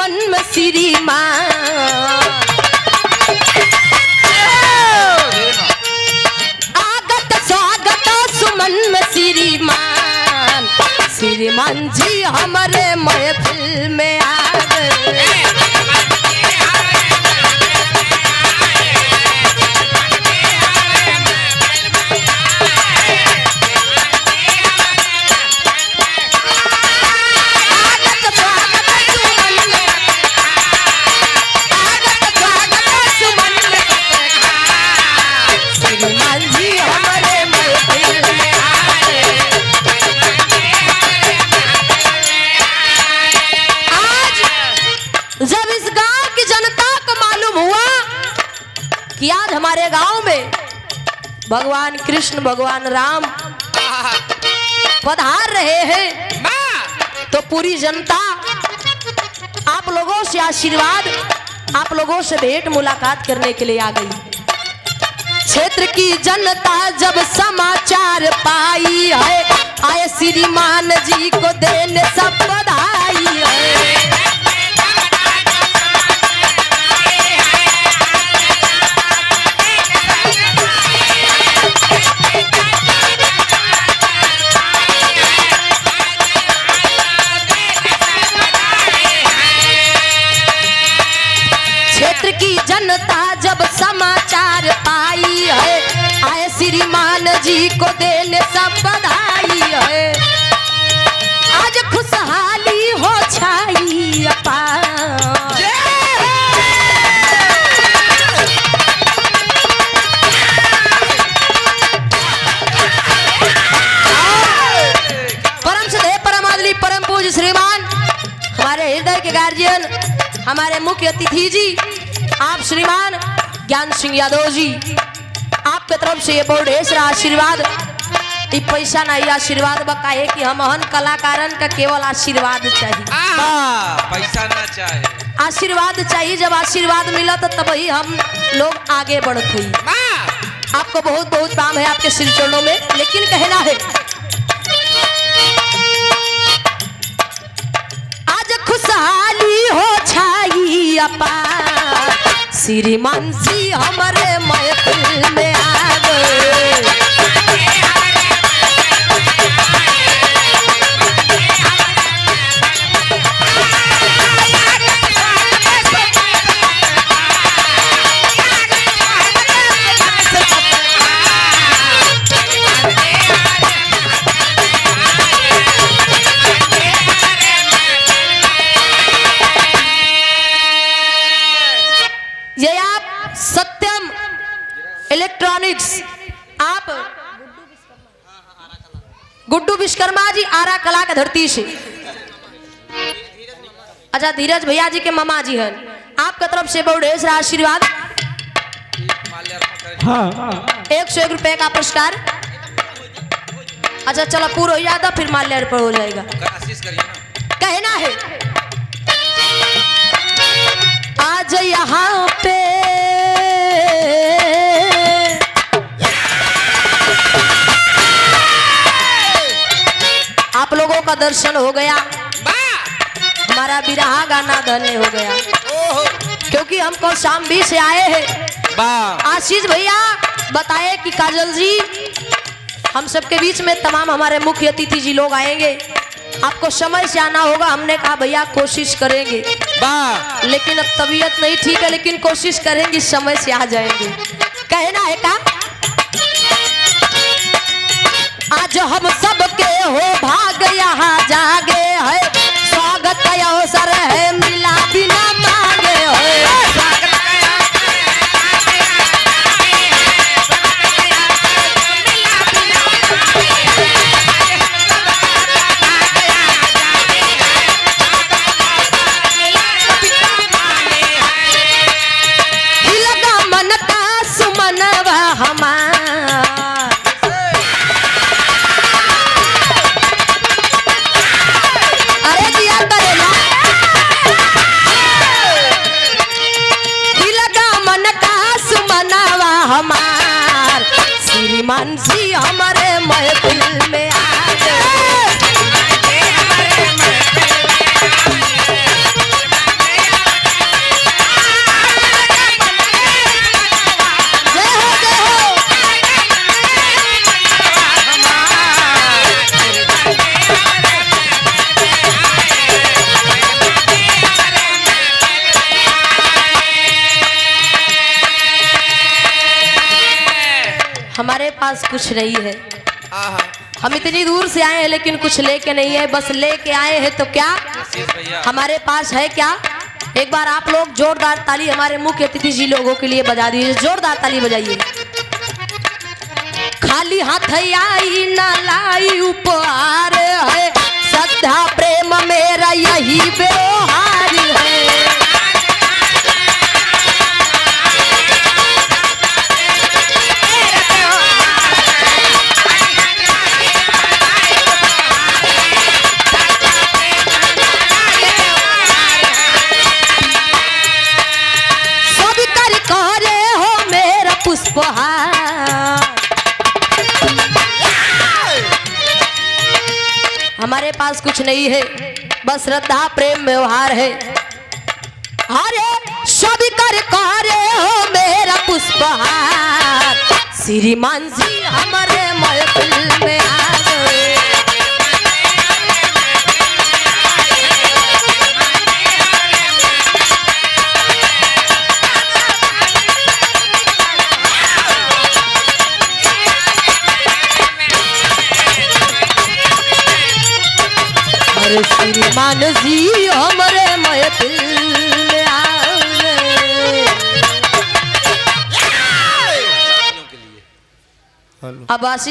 सुमन में श्रीमान आगत स्वागत सुमन में श्रीमान श्रीमान जी हमारे महफिल में आ गए। कि आज हमारे गांव में भगवान कृष्ण भगवान राम पधार रहे हैं तो पूरी जनता आप लोगों से आशीर्वाद आप लोगों से भेंट मुलाकात करने के लिए आ गई। क्षेत्र की जनता जब समाचार पाई है आए श्रीमान जी को देने सब बधाई है। क्षेत्र की जनता जब समाचार पाई है आए श्रीमान जी को देने सब बधाई है। आज खुशहाली हो छाई अपार परम सदैव परम आदरणीय परम पूज्य श्रीमान हमारे हृदय के गार्जियन हमारे मुख्य अतिथि जी आप श्रीमान ज्ञान सिंह यादव जी आपके तरफ से ये बहुत ढेर सारा आशीर्वाद ये पैसा नहीं आशीर्वाद बकाए कि हम हन कलाकारन का केवल आशीर्वाद चाहिए पैसा ना चाहे आशीर्वाद चाहिए। जब आशीर्वाद मिला तो तब ही हम लोग आगे बढ़ते ही। आपको बहुत बहुत काम है आपके श्री चरणों में लेकिन कहना है आज खुशहाली हो छाई अपार श्रीमान जी हमारे महफिल में आ गए। ये आप सत्यम इलेक्ट्रॉनिक्स आप गुड्डू विश्वकर्मा जी आरा कला का धरती से अच्छा धीरज भैया जी के मामा जी हैं आपका तरफ से बहुत ढेर सारा आशीर्वाद 101 रुपए का पुरस्कार। अच्छा चलो पूरा हो जाता फिर माल्यार्पण हो जाएगा। कहना है आज यहाँ पे आप लोगों का दर्शन हो गया हमारा बिरहा गाना धन्य हो गया क्योंकि हमको शामबी से आए हैं। आशीष भैया बताए कि काजल जी हम सबके बीच में तमाम हमारे मुख्य अतिथि जी लोग आएंगे आपको समय से आना होगा। हमने कहा भैया कोशिश करेंगे लेकिन अब तबीयत नहीं ठीक है लेकिन कोशिश करेंगे समय से आ जाएंगे। कहना है का आज हम सबके हो भाग यहाँ जागे है स्वागत अवसर है मिला बिना मांगे है। अरे दिया करे ना हमारे पास कुछ नहीं है। हम इतनी दूर से आए हैं लेकिन कुछ लेके नहीं है, बस लेके आए हैं तो क्या भैया हमारे पास है क्या। एक बार आप लोग जोरदार ताली हमारे मुख्य अतिथि जी लोगों के लिए बजा दीजिए, जोरदार ताली बजाइए। खाली हाथ आई ना लाई उपहार है, श्रद्धा प्रेम मेरा यही व्यवहार है। हमारे पास कुछ नहीं है, बस श्रद्धा प्रेम व्यवहार है। अरे सब कर करे हो मेरा पुष्पहार, श्रीमान जी हमारे महफिल में आ गए। श्रीमान जी हमारे महफिल में आ गए। अब आशीष